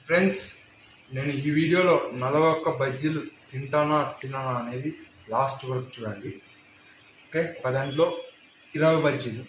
Friends, నేను ఈ వీడియోలో 41 బజ్జీలు తినానా అనేది లాస్ట్ వరకు చూడండి. ఓకే, ఒక దాంట్లో 20 బజ్జీలు,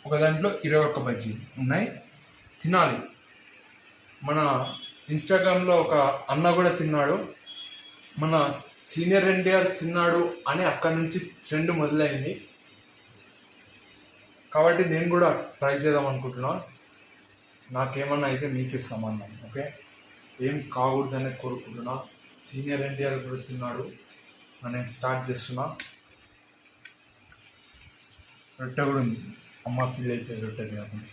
ఒక దాంట్లో 21 బజ్జీలు ఉన్నాయి. తినాలి. మన ఇన్స్టాగ్రామ్లో ఒక అన్న కూడా తిన్నాడు, మన సీనియర్ ఎన్టీఆర్ తిన్నాడు అని అక్కడి నుంచి ట్రెండ్ మొదలైంది. కాబట్టి నేను కూడా ట్రై చేద్దాం అనుకుంటున్నా. నాకేమన్నా అయితే మీకే సంబంధం. ఓకే, ఏం కాకూడదని కోరుకుంటున్నా. సీనియర్ ఎన్టీఆర్ కూడా తిన్నాడు, నేను స్టార్ట్ చేస్తున్నా. రొట్టె కూడా ఉంది, అమ్మ ఫీల్ అయితే రొట్టె తినకుండా.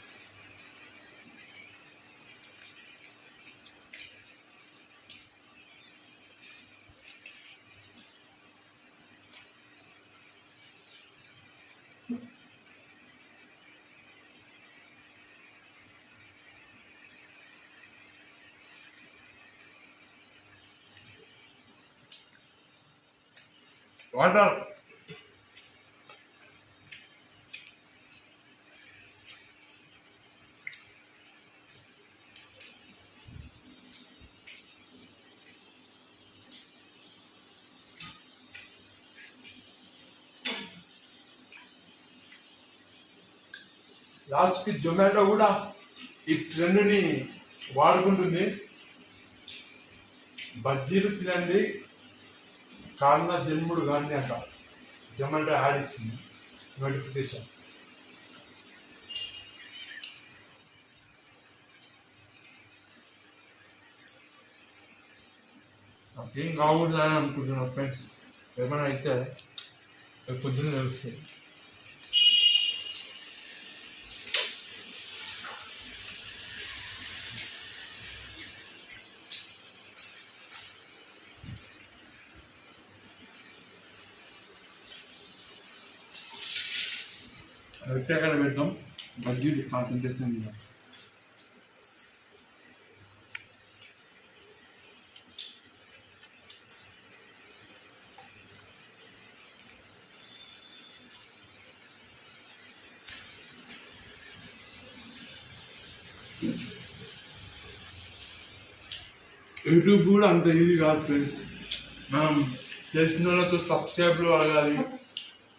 వాటర్ లాస్ట్కి జొమాటో కూడా ఈ ట్రెండ్ని వాడుకుంటుంది. బజ్జీలు తినండి, కారణ జన్ముడు గాంధీ అంట జొమాటో యాడ్ ఇచ్చింది, నోటిఫికేషన్. నాకేం కాకూడదు అని అనుకుంటున్నా ఫ్రెండ్స్. ఏమైనా అయితే పొద్దున్న తెలుస్తాయి. రొట్టె అక్కడ పెడతాం, బజ్జీలు కాన్సన్ట్రేషన్ చేద్దాం. యూట్యూబ్ కూడా అంత ఈజీ కాదు ఫ్రెండ్స్. మనం తెలిసిన వాళ్ళతో సబ్స్క్రైబ్లు అడగాలి,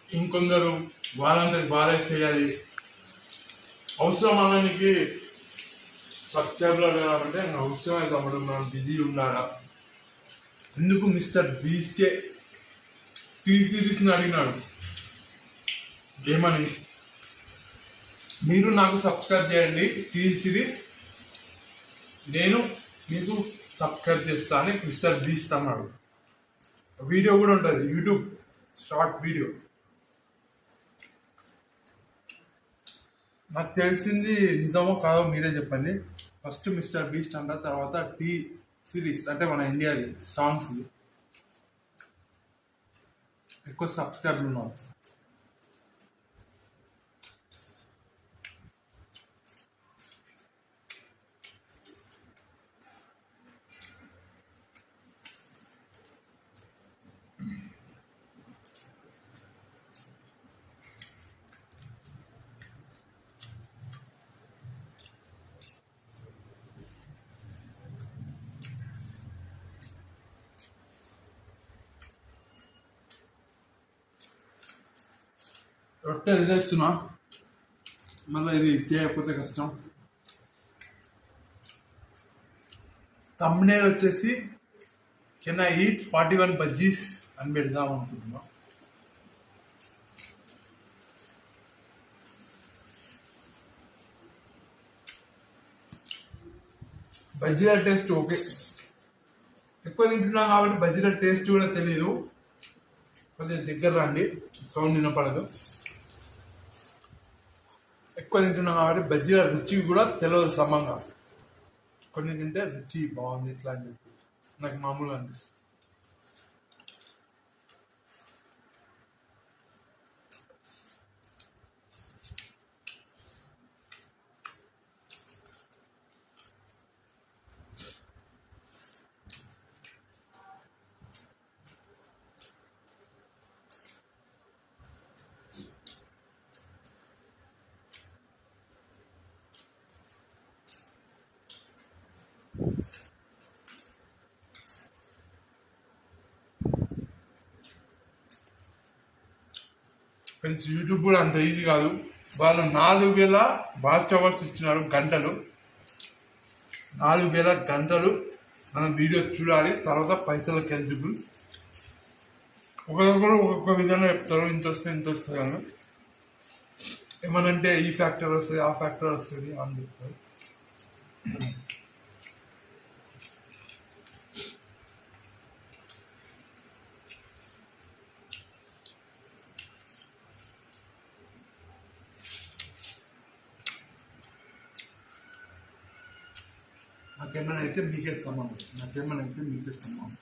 ఇంకొందరు వాళ్ళందరికి వాళ్ళే చేయాలి. అవసరం అనడానికి సబ్స్క్రైబ్లు అడగాలంటే అవసరమే తమ్ముడు, మనం బిజీ ఉండాలా. ఎందుకు మిస్టర్ బీస్టే టీ సిరీస్ని అడిగినాడు ఏమని, మీరు నాకు సబ్స్క్రైబ్ చేయండి టీ సిరీస్, నేను మీకు సబ్స్క్రైబ్ చేస్తా అని మిస్టర్ బీస్ట్ అన్నాడు. వీడియో కూడా ఉంటుంది, యూట్యూబ్ షార్ట్ వీడియో. నాకు తెలిసింది నిజమో కాదో మీరే చెప్పండి. ఫస్ట్ మిస్టర్ బీస్ట్ అంట, తర్వాత టీ సిరీస్ అంటే మన ఇండియాది సాంగ్స్ ఎక్కువ సబ్స్క్రైబ్లు ఉన్నారు. రొట్టె వదిలేస్తున్నా, మళ్ళీ ఇది చేయకపోతే కష్టం. థంబ్నెయిల్ వచ్చేసి కెన్ ఐ ఈట్ 41 బజ్జీస్ అని పెడదాం అనుకుంటున్నా. బజ్జీల టేస్ట్ ఓకే, ఎక్కువ తింటున్నాం కాబట్టి బజ్జీల టేస్ట్ కూడా తెలియదు. కొద్దిగా దగ్గర రండి, సౌండ్ వినపడదు. ఎక్కువ తింటున్నాం కాబట్టి బజ్జీల రుచి కూడా తెలియదు సమంగా. కొన్ని తింటే రుచి బాగుంది ఇట్లా అని చెప్పి నాకు మామూలుగా అనిపిస్తుంది. ఫ్రెండ్స్ యూట్యూబ్ కూడా అంత ఈజీ కాదు. వాళ్ళు 4000 వాచ్ అవర్స్ ఇచ్చినారు, గంటలు. 4000 గంటలు మనం వీడియోస్ చూడాలి, తర్వాత పైసలకు ఎలిజిబుల్. ఒకరు ఒక్కొక్క విధంగా చెప్తారు, ఇంత వస్తుంది ఇంత వస్తుంది అని. ఏమనంటే ఈ ఫ్యాక్టర్ వస్తుంది, ఆ ఫ్యాక్టర్ వస్తుంది అని చెప్తారు. నాకేమైనా అయితే మీకే సంబంధం, నాకేమైనా అయితే మీకే సంబంధం.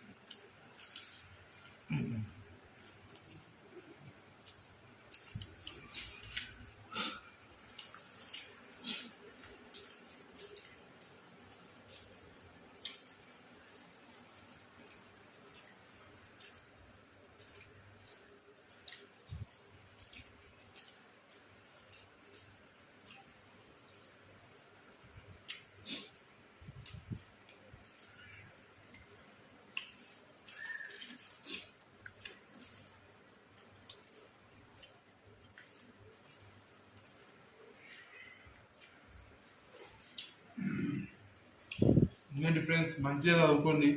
ఇంకేంటి ఫ్రెండ్స్, మంచిగా చదువుకోండి.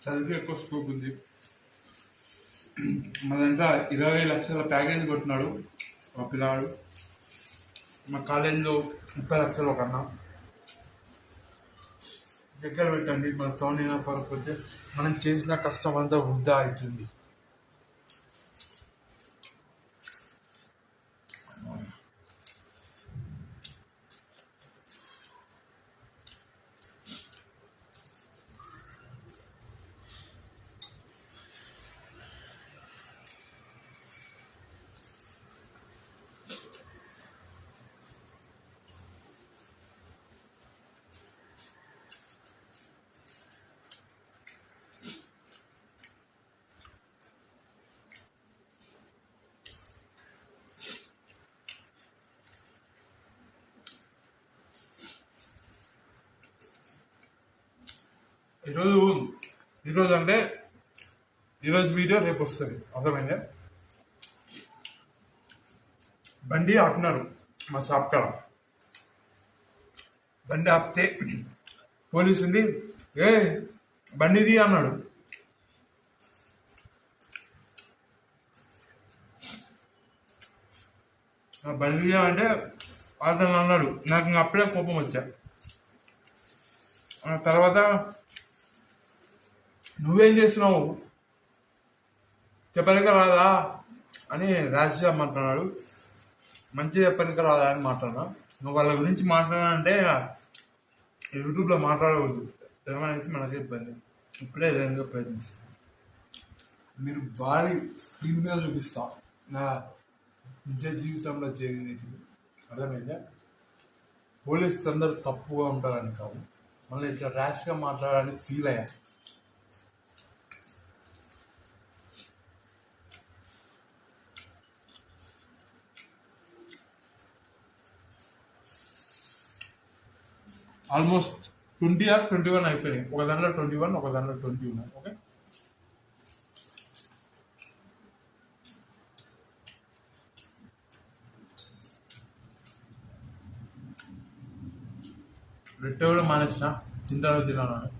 చదువుకి ఎక్కువ స్కోప్ ఉంది. మా దగ్గర 20 లక్షల ప్యాకేజ్ కొట్టినాడు మా పిల్లవాడు. మా కాలేజీలో 30 లక్షలు ఒక అన్న. దగ్గర పెట్టండి, మన సౌండ్ వినపడకపోతే మనం చేసిన కష్టం అంతా వృధా అవుతుంది. ఈరోజు అంటే ఈరోజు వీడియో రేపు వస్తుంది, అర్థమైందా? బండి ఆపినారు మా షాప్ కాడ. బండి ఆపితే పోలీసుంది, ఏ బండిది అన్నాడు. బండి అంటే అతను అన్నాడు. నాకు అప్పుడే కోపం వచ్చా. తర్వాత నువ్వేం చేస్తున్నావు, చెప్పనిక రాదా అని రాజా మాట్లాడాడు. మంచిగా చెప్పనిక రాదా అని మాట్లాడినా. నువ్వు వాళ్ళ గురించి మాట్లాడాలంటే యూట్యూబ్లో మాట్లాడకూడదు, ఏమైనా మనకే ఇబ్బంది. ఇప్పుడే ఏదైనా ప్రయత్నిస్తాను. మీరు భారీ స్క్రీన్ మీద చూపిస్తా నా నిజ జీవితంలో జరిగినది, అర్థమైందా? పోలీసులు అందరూ తప్పుగా ఉంటారని కాదు, మళ్ళీ ఇట్లా ర్యాష్గా మాట్లాడాలని ఫీల్ అయ్యా. ఆల్మోస్ట్ 20 or 21 అయిపోయినాయి. ఒక దాంట్లో 21, ఒక దాంట్లో 20 ఉన్నాయి. ఓకే, రెట్ట కూడా మానేసిన, తింటాను తిన్నాను.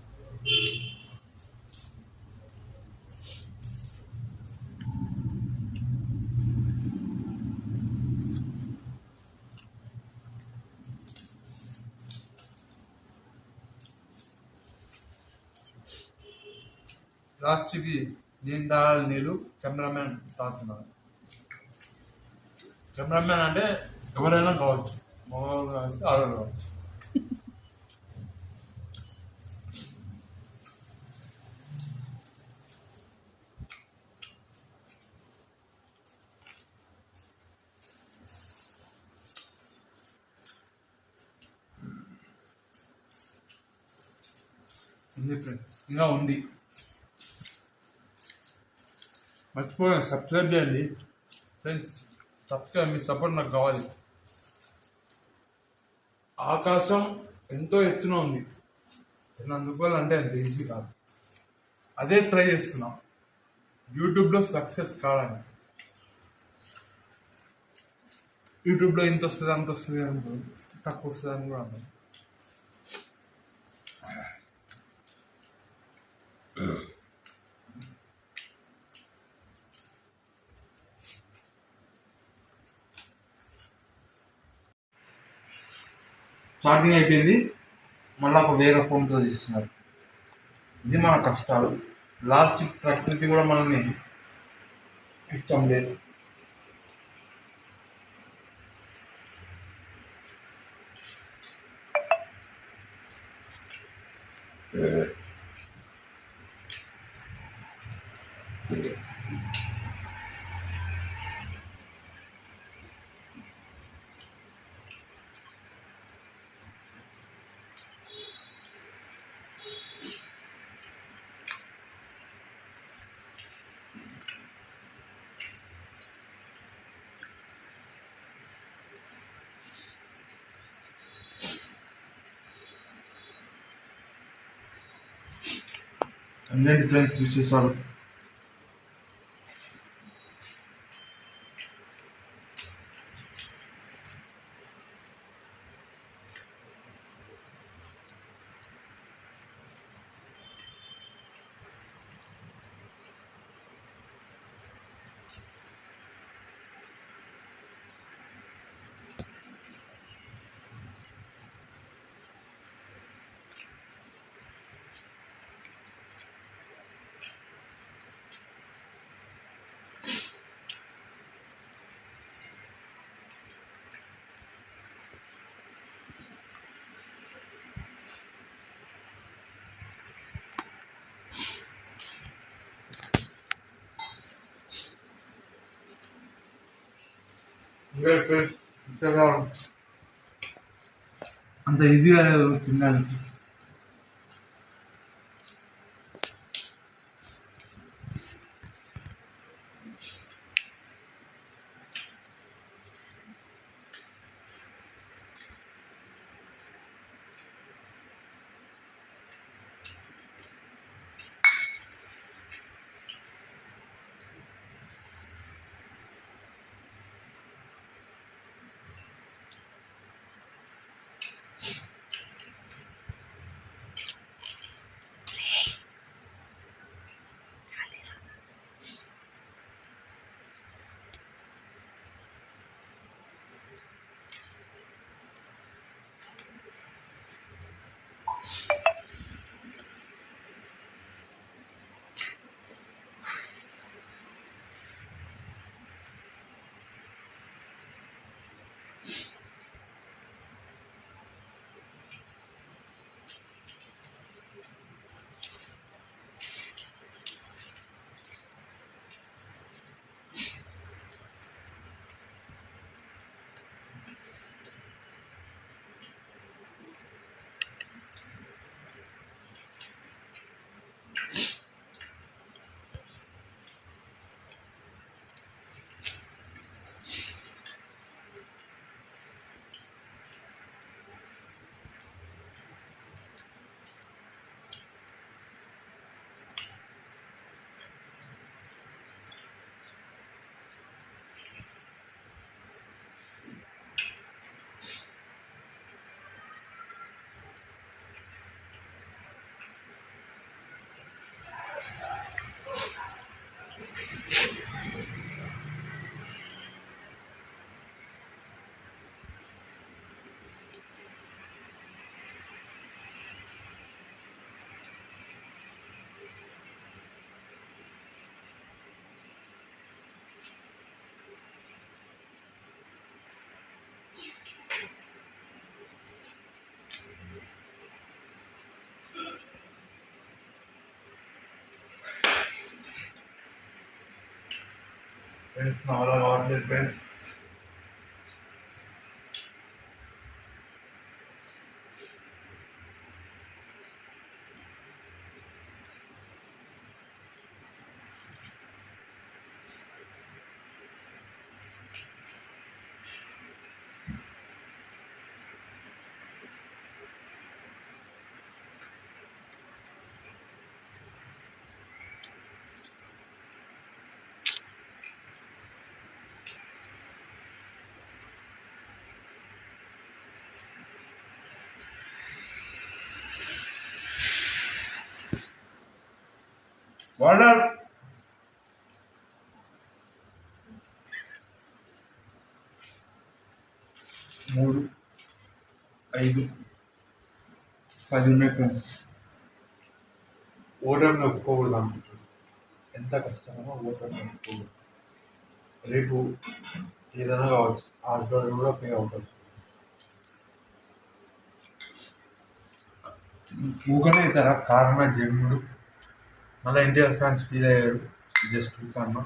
లాస్ట్కి నేను తాగాలి నీళ్ళు, కెమెరామ్యాన్ తాగుతున్నాను. కెమెరామ్యాన్ అంటే ఎవరైనా కావచ్చు, మగవాళ్ళు కావచ్చు, ఆడవాళ్ళు కావచ్చు. ఉంది ఫ్రెండ్స్, ఇంకా ఉంది. మర్చిపోయాను, సబ్స్క్రైబ్ చేయండి ఫ్రెండ్స్. సబ్స్క్రైబ్, మీ సపోర్ట్ నాకు కావాలి. ఆకాశం ఎంతో ఎత్తున ఉంది, రూపాయలు అంటే అంత ఈజీ కాదు. అదే ట్రై చేస్తున్నాం యూట్యూబ్లో సక్సెస్ కావడానికి. యూట్యూబ్లో ఇంత వస్తుంది అంత వస్తుంది అనుకోండి, తక్కువ వస్తుంది అని కూడా అనుకోండి. ఛార్జింగ్ అయిపోయింది, మళ్ళీ ఒక వేరే ఫోన్తో తీస్తున్నారు. ఇది మన కష్టాలు. లాస్ట్ ప్రకృతి కూడా మనల్ని ఇష్టం లేదు. అన్ని డిఫరెన్స్ విశేషాలు. అంత ఈజీగా లేదు తినడానికి. Friends, now all the friends. Water 3, 5, 10 ఉన్నాయి ఫ్రెండ్స్. ఓటర్ని ఒప్పుకోకూడదు అనుకుంటున్నాను. ఎంత కష్టమో ఓటర్ని ఒప్పుకోకూడదు. రేపు ఏదైనా కావచ్చు, హాస్పిటల్ కూడా పే అవ్వచ్చు. ఊకనే అవుతారా కారణం జన్ముడు. మళ్ళీ ఎన్టీఆర్ ఫ్యాన్స్ ఫీల్ అయ్యారు. జస్ట్ కన్నా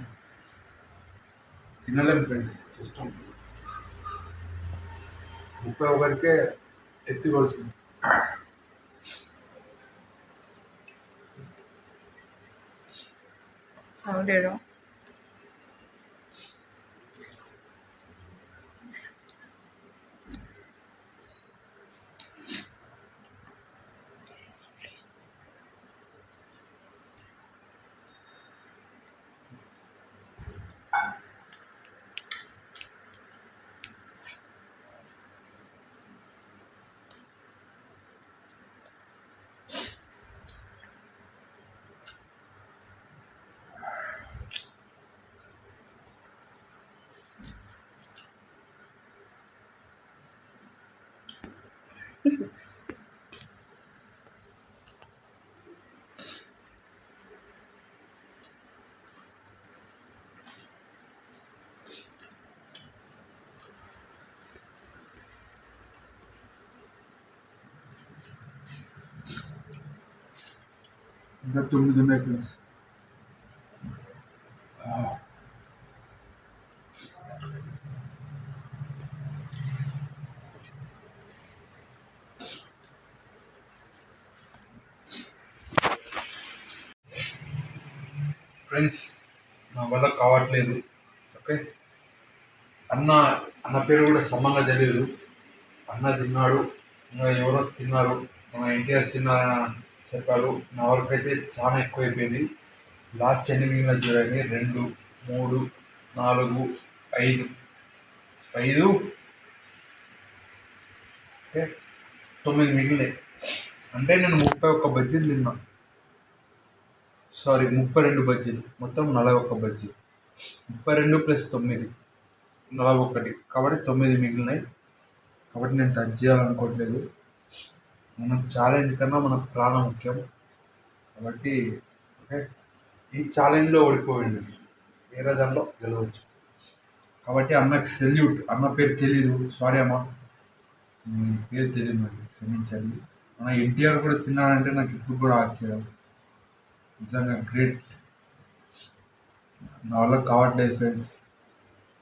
తినలేము ఫ్రెండ్స్. ఇష్టం 31కే ఎత్తి కొడుతుంది. అవులేడు ఇంకా 9 ఉన్నాయి ఫ్రెండ్స్. ఫ్రెండ్స్ నా వల్ల కావట్లేదు. ఓకే, అన్న పేరు కూడా సమంగా తెలియదు. అన్న తిన్నాడు, ఇంకా ఎవరో తిన్నారు, మన ఎన్టీఆర్ తిన్నారని చెప్పారు. నా వరకు అయితే చాలా ఎక్కువైపోయింది. లాస్ట్ ఎన్ని మిగిలిన చూడండి, 2, 3, 4, 5 ఓకే 9 మిగిలినాయి. అంటే నేను 31 బజ్జీలు తిన్నా. సారీ, 32 బజ్జీలు. మొత్తం 41 బజ్జీలు. 32 + 9 41, కాబట్టి 9 మిగిలినాయి. కాబట్టి నేను టచ్ చేయాలనుకోవట్లేదు. మనం ఛాలెంజ్ కన్నా మన ప్రాణం ముఖ్యం. కాబట్టి ఓకే, ఈ ఛాలెంజ్లో ఓడిపోయింది, వేరే దాంట్లో గెలవచ్చు. కాబట్టి అన్నకి సెల్యూట్. అన్న పేరు తెలీదు, సారీ అమ్మ, పేరు తెలియదు నాకు, క్షమించండి. మన ఎన్టీఆర్ కూడా తిన్నాడంటే నాకు ఇప్పుడు కూడా ఆశ్చర్యం. నిజంగా గ్రేట్. నా వల్ల కావట్లేదు ఫ్రెండ్స్.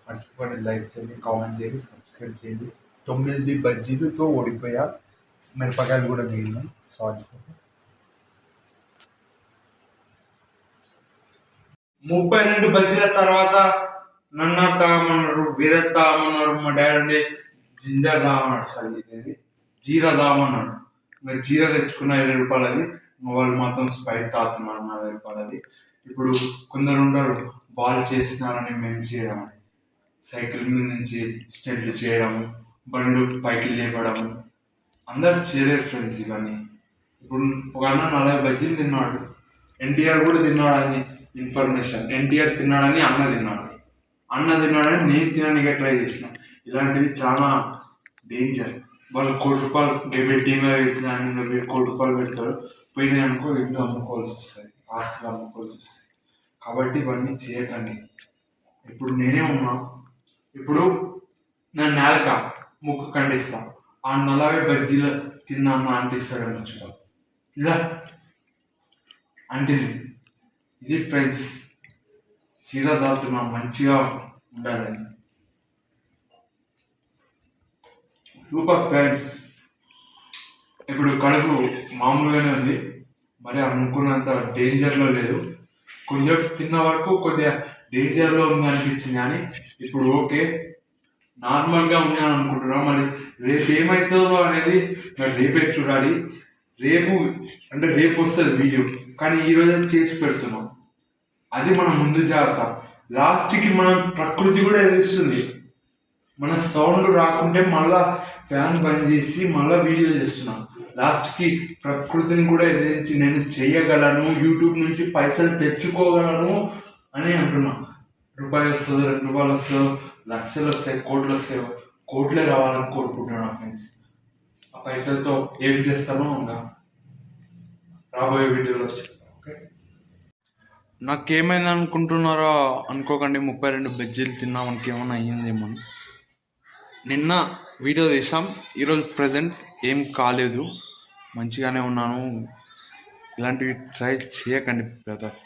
మర్చిపోండి, లైక్ చేయండి, కామెంట్ చేయండి, సబ్స్క్రైబ్ చేయండి. 9 బజ్జీలతో ఓడిపోయా. మిరపకాయలు కూడా మిగిలినాయి, సారీ. 32 బజ్జీల తర్వాత నన్ను తాగమన్నారు, వీర తాగమన్నారు. మా డాడీ ఉండే జింజర్ తాగమన్నాడు, సారీ జీరా తాగమన్నాడు. ఇంకా జీరా తెచ్చుకున్న 20 రూపాయలది. వాళ్ళు మాత్రం స్ప్రైట్ తాగుతున్నారు 40 రూపాయలది. ఇప్పుడు కొందరు ఉండరు, బాల్ చేస్తున్నారని మేము చేయడం, సైకిల్ మీద నుంచి స్టెంట్లు చేయడము, బండ్లు పైకి లేపడము. అందరు చేయలేరు ఫ్రెండ్స్ ఇవన్నీ. ఇప్పుడు ఒక అన్న 40 బజ్జీలు తిన్నాడు, ఎన్టీఆర్ కూడా తిన్నాడని ఇన్ఫర్మేషన్. ఎన్టీఆర్ తిన్నాడని అన్న తిన్నాడని నేను తినడానికి ట్రై చేసిన. ఇలాంటివి చాలా డేంజర్. వాళ్ళు 1 కోటి రూపాయలు డెబిట్ ఇచ్చిన 1 కోటి రూపాయలు పెడతారు, పోయినాయి అనుకో ఇల్లు అమ్ముకోవాల్సి వస్తుంది, ఆస్తులు అమ్ముకోవాల్సి వస్తుంది. కాబట్టి ఇవన్నీ చేయకండి. ఇప్పుడు నేనే ఉన్నా, ఇప్పుడు నా నేలక ముక్కు ఖండిస్తా, ఆ 40 బజ్జీలు తిన్నాను అంటిస్తాడని వచ్చుగా ఇలా అంటింది. ఇది ఫ్రెండ్స్, చీర తాగుతున్నా మంచిగా ఉండాలని. Super friends. ఇప్పుడు కడుపు మామూలుగానే ఉంది, మరి అనుకున్నంత డేంజర్లో లేదు. కొంచెం తిన్న వరకు కొద్దిగా డేంజర్లో ఉంది అనిపించింది, కానీ ఇప్పుడు ఓకే, నార్మల్గా ఉన్నాను అనుకుంటున్నాం. మళ్ళీ రేపు ఏమవుతుందో అనేది మరి రేపే చూడాలి. రేపు వస్తుంది వీడియో, కానీ ఈరోజే చేసి పెడుతున్నాం. అది మన ముందు జాగ్రత్త. లాస్ట్కి మనం ప్రకృతి కూడా ఎదురుస్తుంది. మన సౌండ్ రాకుంటే మళ్ళా ఫ్యాన్ బంద్ చేసి మళ్ళీ వీడియో చేస్తున్నాం. లాస్ట్కి ప్రకృతిని కూడా ఎదిరించి నేను చేయగలను, యూట్యూబ్ నుంచి పైసలు తెచ్చుకోగలను అని అంటున్నా. రూపాయలు వస్తుంది, 2 రూపాయలు వస్తుందో, లక్షలు వస్తాయి, కోట్లు వస్తాయో, కోట్లే రావాలని కోరుకుంటున్నాను ఫ్రెండ్స్. ఆ పైసలతో ఏం చేస్తానో ఇంకా రాబోయే వీడియోలో చెప్తాను. ఓకే, నాకేమైంది అనుకుంటున్నారో అనుకోకండి. 32 బజ్జీలు తిన్నా మనకి ఏమైనా అయ్యిందేమో అని. నిన్న వీడియో తీసాం, ఈరోజు ప్రజెంట్ ఏం కాలేదు, మంచిగానే ఉన్నాను. ఇలాంటివి ట్రై చేయకండి brother.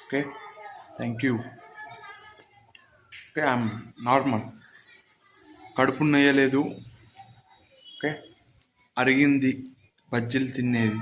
Okay, thank you. Okay, I'm normal, కడుపు నొయ్యలేదు. ఓకే, అరిగింది బజ్జీలు తినేది.